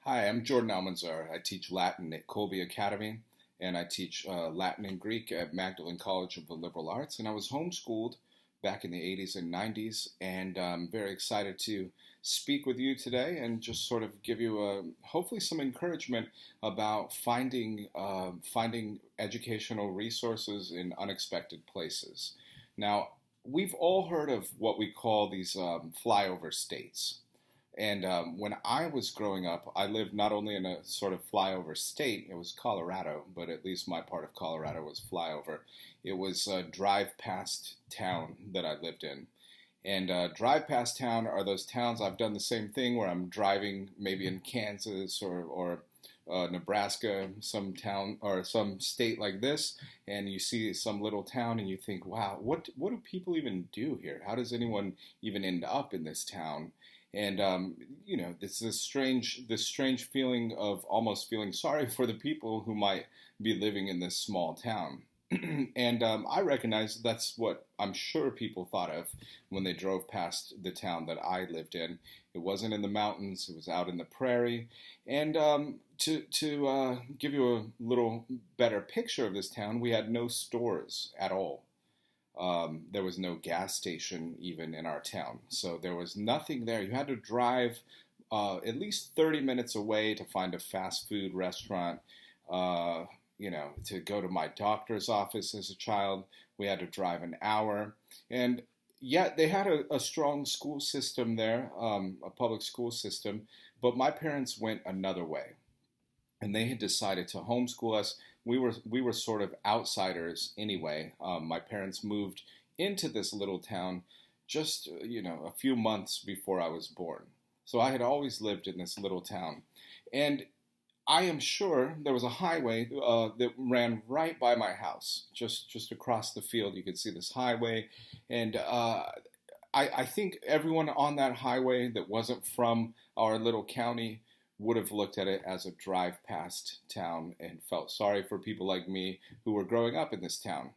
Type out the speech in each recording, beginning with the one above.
Hi, I'm Jordan Almanzar. I teach Latin at Kolbe Academy, and I teach Latin and Greek at Magdalen College of the Liberal Arts. And I was homeschooled back in the 80s and 90s, and I'm very excited to speak with you today and just sort of give you hopefully some encouragement about finding educational resources in unexpected places. Now, we've all heard of what we call these flyover states. And when I was growing up, I lived not only in a sort of flyover state, it was Colorado, but at least my part of Colorado was flyover. It was a drive past town that I lived in. And drive past town are those towns. I've done the same thing where I'm driving maybe in Kansas or Nebraska, some town or some state like this, and you see some little town and you think, wow, what do people even do here? How does anyone even end up in this town? And this strange feeling of almost feeling sorry for the people who might be living in this small town. And I recognize that's what I'm sure people thought of when they drove past the town that I lived in. It wasn't in the mountains; it was out in the prairie. And to give you a little better picture of this town, we had no stores at all. There was no gas station even in our town. So there was nothing there. You had to drive at least 30 minutes away to find a fast food restaurant. To go to my doctor's office as a child, we had to drive an hour. And yet they had a strong school system there, a public school system. But my parents went another way. And they had decided to homeschool us. We were sort of outsiders anyway. My parents moved into this little town just a few months before I was born. So I had always lived in this little town, and I am sure there was a highway that ran right by my house, just across the field. You could see this highway, and I think everyone on that highway that wasn't from our little county would have looked at it as a drive past town and felt sorry for people like me who were growing up in this town.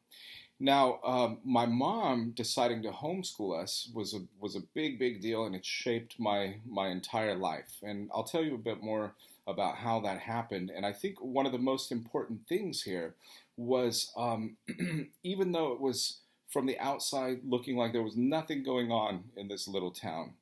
Now, my mom deciding to homeschool us was a big deal, and it shaped my entire life. And I'll tell you a bit more about how that happened. And I think one of the most important things here was, even though it was from the outside looking like there was nothing going on in this little town,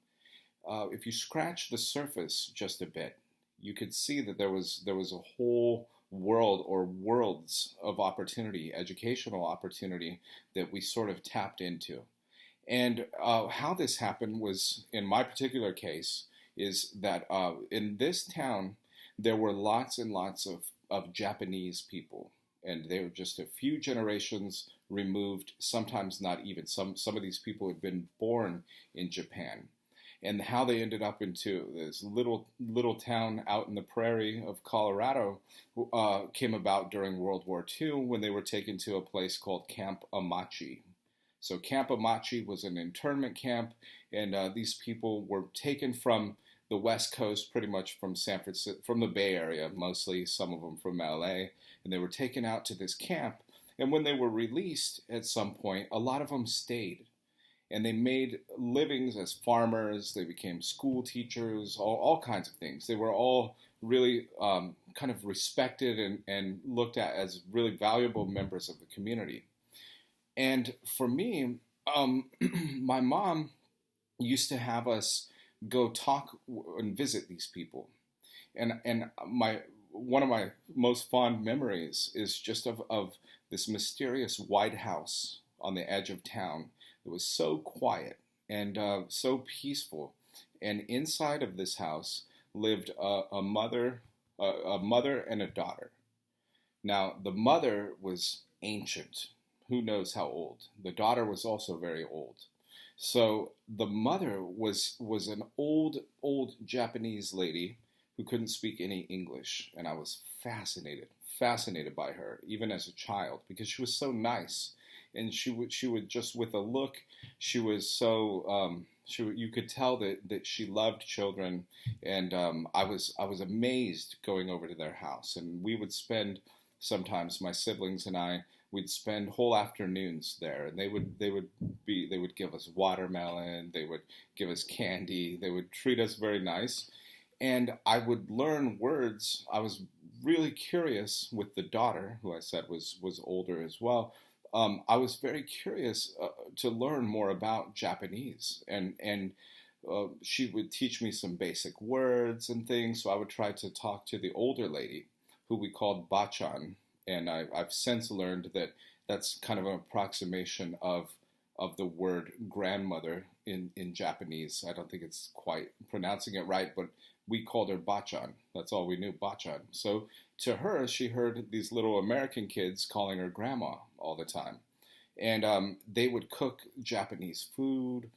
if you scratch the surface just a bit, you could see that there was a whole world or worlds of opportunity, educational opportunity that we sort of tapped into. And how this happened was, in my particular case, is that in this town there were lots and lots of Japanese people, and they were just a few generations removed. Sometimes not even. Some of these people had been born in Japan. And how they ended up into this little town out in the prairie of Colorado came about during World War II when they were taken to a place called Camp Amachi. So Camp Amachi was an internment camp, and these people were taken from the West Coast, pretty much from San Francisco, from the Bay Area, mostly some of them from LA, and they were taken out to this camp. And when they were released at some point, a lot of them stayed. And they made livings as farmers. They became school teachers, all kinds of things. They were all really kind of respected and looked at as really valuable members of the community. And for me, my mom used to have us go talk and visit these people. And one of my most fond memories is just of this mysterious White House on the edge of town. It was so quiet and so peaceful. And inside of this house lived a mother and a daughter. Now, the mother was ancient. Who knows how old? The daughter was also very old. So the mother was an old Japanese lady who couldn't speak any English. And I was fascinated by her, even as a child, because she was so nice. And she would just, with a look, she was so you could tell that she loved children. And I was amazed going over to their house, and we would spend, sometimes my siblings and I, we'd spend whole afternoons there, and they would give us watermelon, they would give us candy, they would treat us very nice. And I would learn words. I was really curious with the daughter, who I said was older as well. I was very curious to learn more about Japanese, and she would teach me some basic words and things. So I would try to talk to the older lady, who we called Bachan, and I've since learned that that's kind of an approximation of the word grandmother in Japanese. I don't think it's quite pronouncing it right, but we called her Bachan. That's all we knew, Bachan. So to her, she heard these little American kids calling her grandma all the time. And they would cook Japanese food,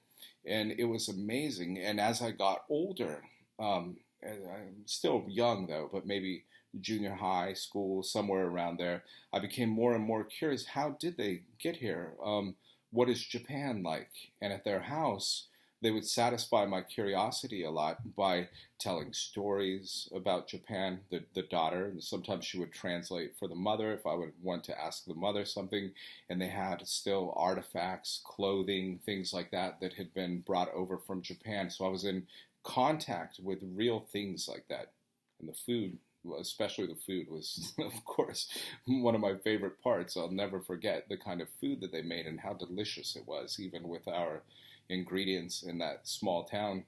and it was amazing. And as I got older, and I'm still young though, but maybe junior high school, somewhere around there, I became more and more curious. How did they get here? What is Japan like? And at their house, they would satisfy my curiosity a lot by telling stories about Japan, the daughter, and sometimes she would translate for the mother if I would want to ask the mother something. And they had still artifacts, clothing, things like that that had been brought over from Japan. So I was in contact with real things like that. And the food, especially the food, was, of course, one of my favorite parts. I'll never forget the kind of food that they made and how delicious it was, even with our ingredients in that small town.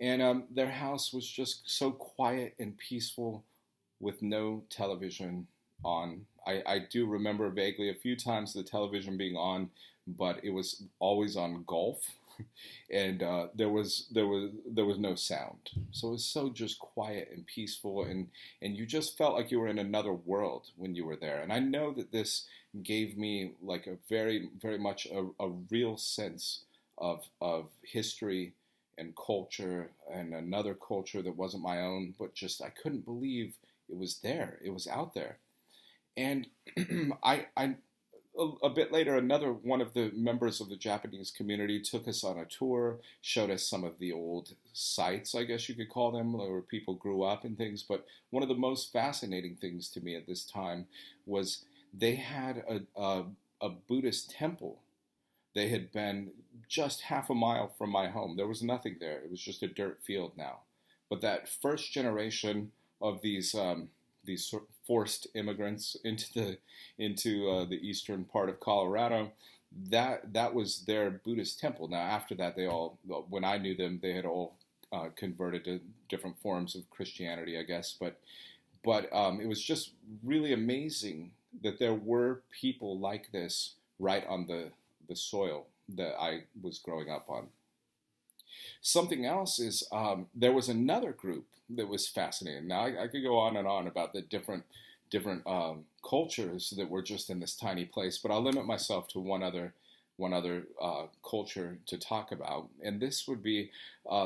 And their house was just so quiet and peaceful with no television on. I do remember vaguely a few times the television being on, but it was always on golf, and there was no sound. So it was so just quiet and peaceful, and you just felt like you were in another world when you were there. And I know that this gave me like a very, very much a real sense of history and culture and another culture that wasn't my own, but just I couldn't believe it was there. It was out there. And I a bit later, another one of the members of the Japanese community took us on a tour, showed us some of the old sites, I guess you could call them, where people grew up and things. But one of the most fascinating things to me at this time was they had a Buddhist temple. They had been just half a mile from my home. There was nothing there. It was just a dirt field now. But that first generation of these forced immigrants into the eastern part of Colorado, that was their Buddhist temple. Now, after that, they all, when I knew them, they had all converted to different forms of Christianity, I guess. But it was just really amazing that there were people like this right on the soil that I was growing up on. Something else is there was another group that was fascinating. Now I could go on and on about the different cultures that were just in this tiny place, but I'll limit myself to one other culture to talk about, and this would be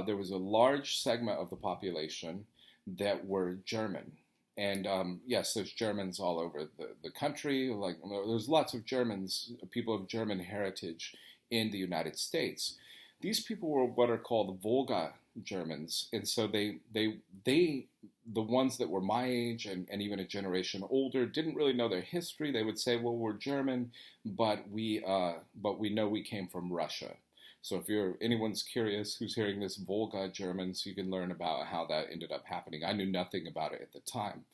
there was a large segment of the population that were German. And yes, there's Germans all over the country. Like there's lots of Germans, people of German heritage in the United States. These people were what are called Volga Germans, and so they the ones that were my age and even a generation older didn't really know their history. They would say, "Well, we're German, but we know we came from Russia." So if anyone's curious who's hearing this, Volga Germans, you can learn about how that ended up happening. I knew nothing about it at the time.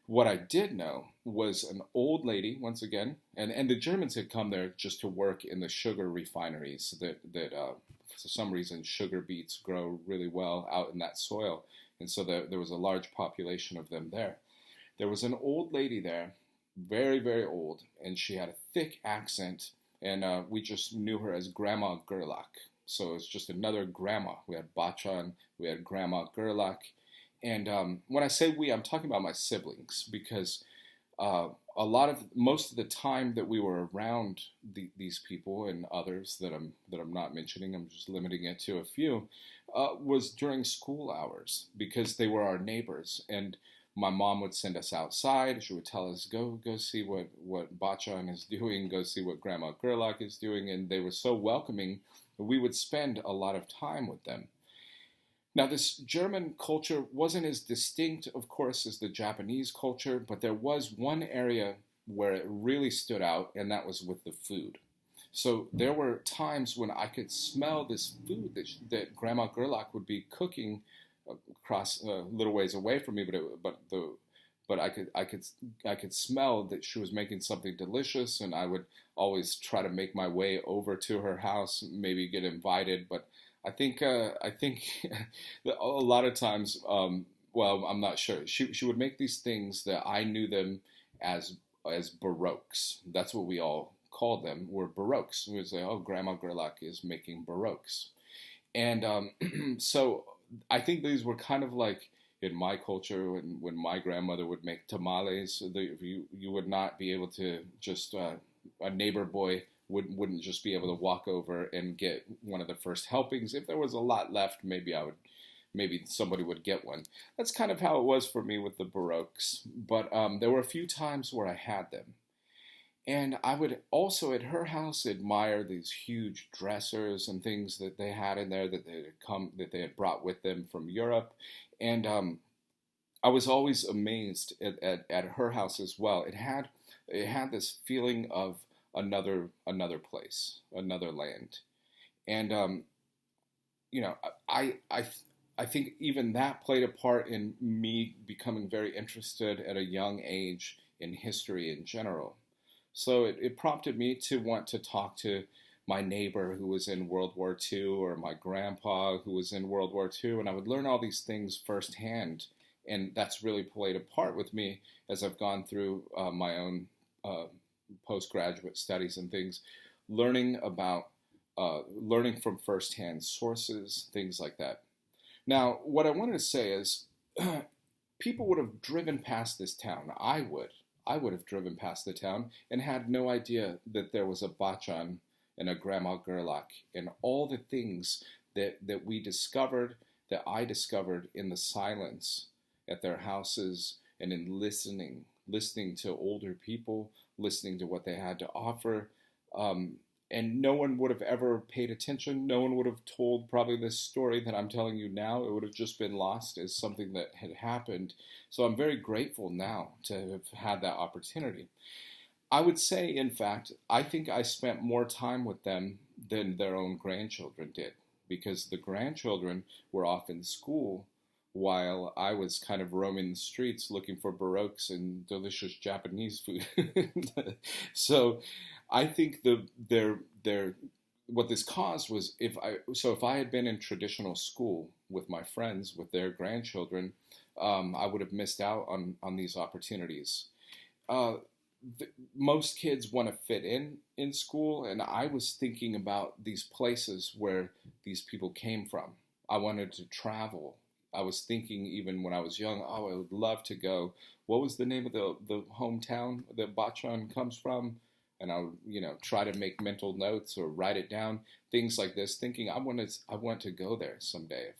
What I did know was an old lady, once again, and the Germans had come there just to work in the sugar refineries that for some reason sugar beets grow really well out in that soil. And so there was a large population of them there. There was an old lady there, very, very old, and she had a thick accent. And we just knew her as Grandma Gerlach. So it's just another grandma. We had Bachan, we had Grandma Gerlach. And when I say we, I'm talking about my siblings, because most of the time that we were around these people and others that I'm not mentioning, I'm just limiting it to a few, was during school hours, because they were our neighbors. And my mom would send us outside. She would tell us, go see what Bachan is doing, go see what Grandma Gerlach is doing. And they were so welcoming that we would spend a lot of time with them. Now, this German culture wasn't as distinct, of course, as the Japanese culture, but there was one area where it really stood out, and that was with the food. So there were times when I could smell this food that Grandma Gerlach would be cooking across a little ways away from me, but I could smell that she was making something delicious, and I would always try to make my way over to her house, maybe get invited. But I think that a lot of times, well, I'm not sure. She would make these things that I knew them as baroques. That's what we all called them. Were baroques. We would say, "Oh, Grandma Gerlach is making baroques," and so I think these were kind of like in my culture when my grandmother would make tamales. You would not be able to just a neighbor boy wouldn't just be able to walk over and get one of the first helpings. If there was a lot left, maybe somebody would get one. That's kind of how it was for me with the baroques. But there were a few times where I had them. And I would also at her house admire these huge dressers and things that they had in there that they had brought with them from Europe. And I was always amazed at her house as well. It had this feeling of another place, another land. And I think even that played a part in me becoming very interested at a young age in history in general. So it prompted me to want to talk to my neighbor who was in World War II, or my grandpa who was in World War II, and I would learn all these things firsthand. And that's really played a part with me as I've gone through my own postgraduate studies and things, learning from firsthand sources, things like that. Now, what I wanted to say is, people would have driven past this town. I would have driven past the town and had no idea that there was a bachan and a Grandma Gerlach and all the things that I discovered in the silence at their houses and in listening to older people, listening to what they had to offer. And no one would have ever paid attention. No one would have told probably this story that I'm telling you now. It would have just been lost as something that had happened. So I'm very grateful now to have had that opportunity. I would say, in fact, I think I spent more time with them than their own grandchildren did, because the grandchildren were off in school while I was kind of roaming the streets looking for baroques and delicious Japanese food. So I think what this caused was if I had been in traditional school with my friends, with their grandchildren, I would have missed out on these opportunities. Most kids want to fit in school, and I was thinking about these places where these people came from. I wanted to travel. I was thinking even when I was young, oh, I would love to go. What was the name of the hometown that Bachan comes from? And I would, try to make mental notes or write it down, things like this, thinking I want to go there someday.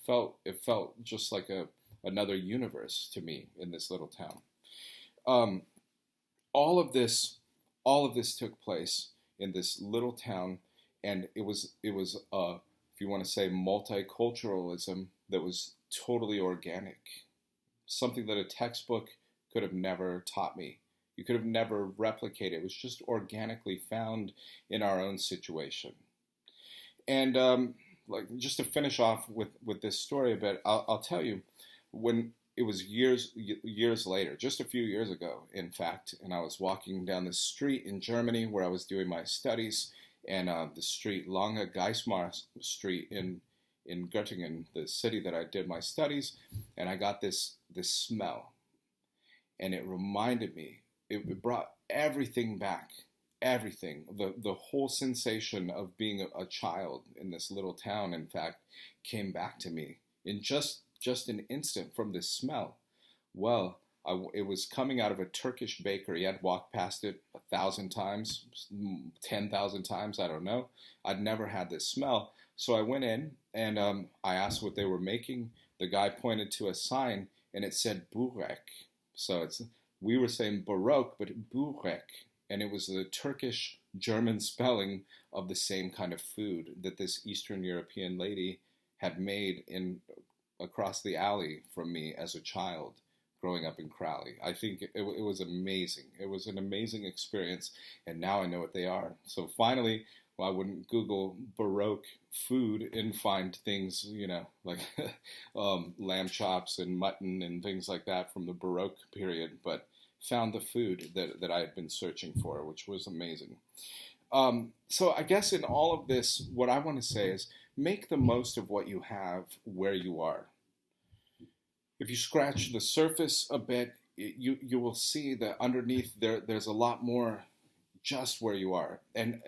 It felt just like another universe to me in this little town. All of this took place in this little town, and it was if you want to say multiculturalism that was totally organic, something that a textbook could have never taught me. You could have never replicated. It was just organically found in our own situation. And just to finish off with this story a bit, I'll tell you, when it was years later, just a few years ago, in fact, and I was walking down the street in Germany where I was doing my studies, and the street Lange Geismar Street in Göttingen, the city that I did my studies, and I got this smell, and it reminded me. It brought everything back, everything. The whole sensation of being a child in this little town, in fact, came back to me in just an instant from this smell. Well, it was coming out of a Turkish bakery. I'd walked past it 1,000 times, 10,000 times, I don't know. I'd never had this smell. So I went in and I asked what they were making. The guy pointed to a sign and it said Burek. So we were saying Baroque, but Burek. And it was the Turkish German spelling of the same kind of food that this Eastern European lady had made across the alley from me as a child growing up in Crowley. I think it was amazing. It was an amazing experience, and now I know what they are. So finally, Well, I wouldn't Google Baroque food and find things, like lamb chops and mutton and things like that from the Baroque period, but found the food that I had been searching for, which was amazing. So I guess in all of this, what I want to say is make the most of what you have where you are. If you scratch the surface a bit, you will see that underneath there's a lot more just where you are. And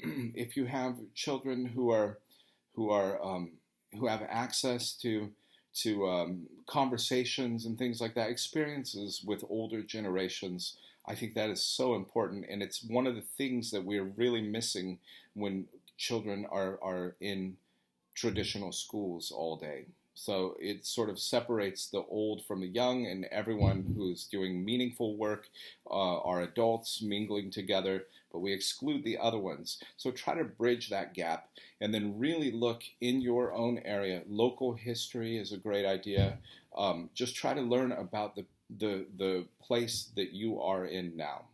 if you have children who have access to conversations and things like that, experiences with older generations, I think that is so important, and it's one of the things that we're really missing when children are in traditional schools all day. So it sort of separates the old from the young, and everyone who's doing meaningful work are adults mingling together, but we exclude the other ones. So try to bridge that gap, and then really look in your own area. Local history is a great idea. Just try to learn about the place that you are in now.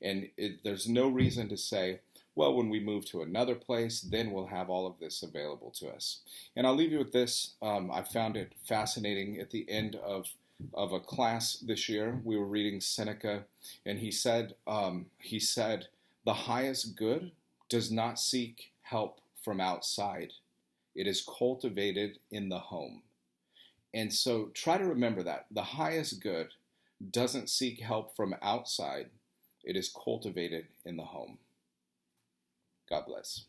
And there's no reason to say, well, when we move to another place, then we'll have all of this available to us. And I'll leave you with this. I found it fascinating at the end of a class this year. We were reading Seneca, and he said, the highest good does not seek help from outside. It is cultivated in the home. And so try to remember that. The highest good doesn't seek help from outside. It is cultivated in the home. God bless.